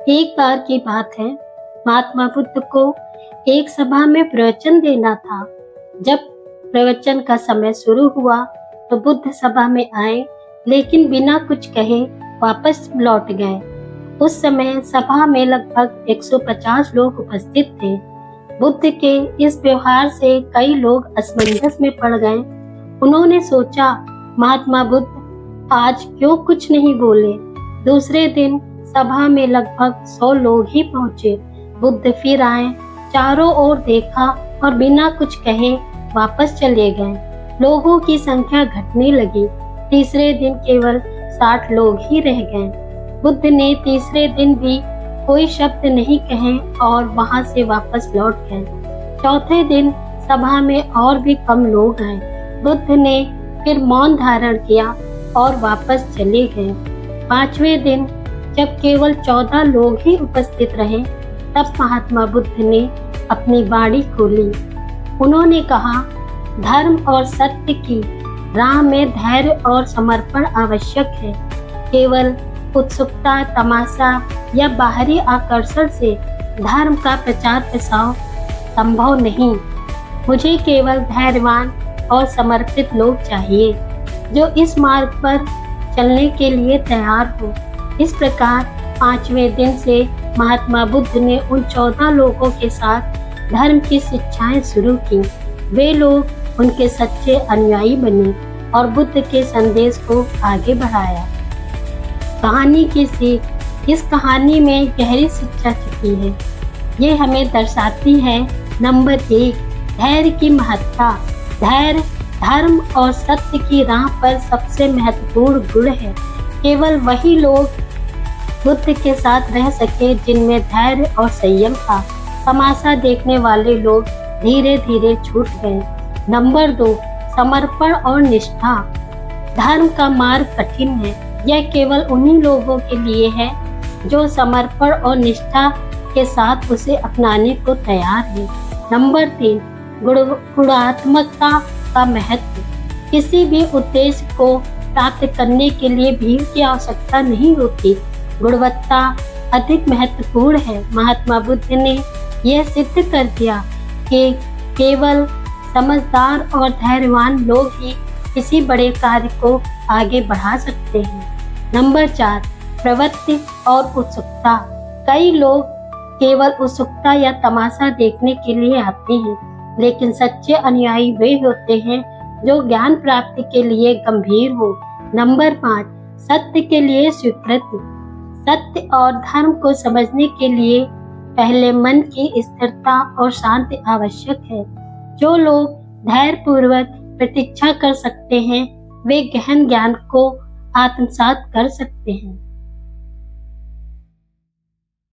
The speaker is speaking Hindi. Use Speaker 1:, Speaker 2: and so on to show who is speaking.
Speaker 1: एक बार की बात है, महात्मा बुद्ध को एक सभा में प्रवचन देना था। जब प्रवचन का समय शुरू हुआ तो बुद्ध सभा में आए, लेकिन बिना कुछ कहे वापस लौट गए। उस समय सभा में लगभग 150 लोग उपस्थित थे। बुद्ध के इस व्यवहार से कई लोग असमंजस में पड़ गए। उन्होंने सोचा, महात्मा बुद्ध आज क्यों कुछ नहीं बोले। दूसरे दिन सभा में लगभग 100 लोग ही पहुंचे। बुद्ध फिर आए, चारों ओर देखा और बिना कुछ कहे वापस चले गए। लोगों की संख्या घटने लगी। तीसरे दिन केवल 60 लोग ही रह गए। बुद्ध ने तीसरे दिन भी कोई शब्द नहीं कहे और वहां से वापस लौट गए। चौथे दिन सभा में और भी कम लोग आए। बुद्ध ने फिर मौन धारण किया और वापस चले गए। पांचवें दिन जब केवल 14 लोग ही उपस्थित रहे, तब महात्मा बुद्ध ने अपनी वाणी खोली। उन्होंने कहा, धर्म और सत्य की राह में धैर्य और समर्पण आवश्यक है। केवल उत्सुकता, तमाशा या बाहरी आकर्षण से धर्म का प्रचार प्रसार संभव नहीं। मुझे केवल धैर्यवान और समर्पित लोग चाहिए, जो इस मार्ग पर चलने के लिए तैयार हो। इस प्रकार पांचवें दिन से महात्मा बुद्ध ने उन 14 लोगों के साथ धर्म की शिक्षाएं शुरू की। वे लोग उनके सच्चे अनुयायी बने और बुद्ध के संदेश को आगे बढ़ाया। कहानी की सीख। इस कहानी में गहरी शिक्षा छिपी है। ये हमें दर्शाती है, नंबर 1, धैर्य की महत्ता। धैर्य धर्म और सत्य की राह पर सबसे महत्वपूर्ण गुण है। केवल वही लोग बुद्ध के साथ रह सके जिनमें धैर्य और संयम था। तमाशा देखने वाले लोग धीरे धीरे छूट गए। नंबर 2, समर्पण और निष्ठा। धर्म का मार्ग कठिन है। यह केवल उन्हीं लोगों के लिए है जो समर्पण और निष्ठा के साथ उसे अपनाने को तैयार है। नंबर 3, गुणात्मकता का महत्व। किसी भी उद्देश्य को प्राप्त करने के लिए भीड़ की आवश्यकता नहीं होती। गुणवत्ता अधिक महत्वपूर्ण है। महात्मा बुद्ध ने यह सिद्ध कर दिया कि केवल समझदार और धैर्यवान लोग ही किसी बड़े कार्य को आगे बढ़ा सकते हैं। नंबर 4, प्रवृत्ति और उत्सुकता। कई लोग केवल उत्सुकता या तमाशा देखने के लिए आते हैं, लेकिन सच्चे अनुयायी वे होते हैं जो ज्ञान प्राप्ति के लिए गंभीर हो। नंबर 5, सत्य के लिए स्वीकृति। सत्य और धर्म को समझने के लिए पहले मन की स्थिरता और शांति आवश्यक है। जो लोग धैर्य पूर्वक प्रतीक्षा कर सकते हैं, वे गहन ज्ञान को आत्मसात कर सकते हैं।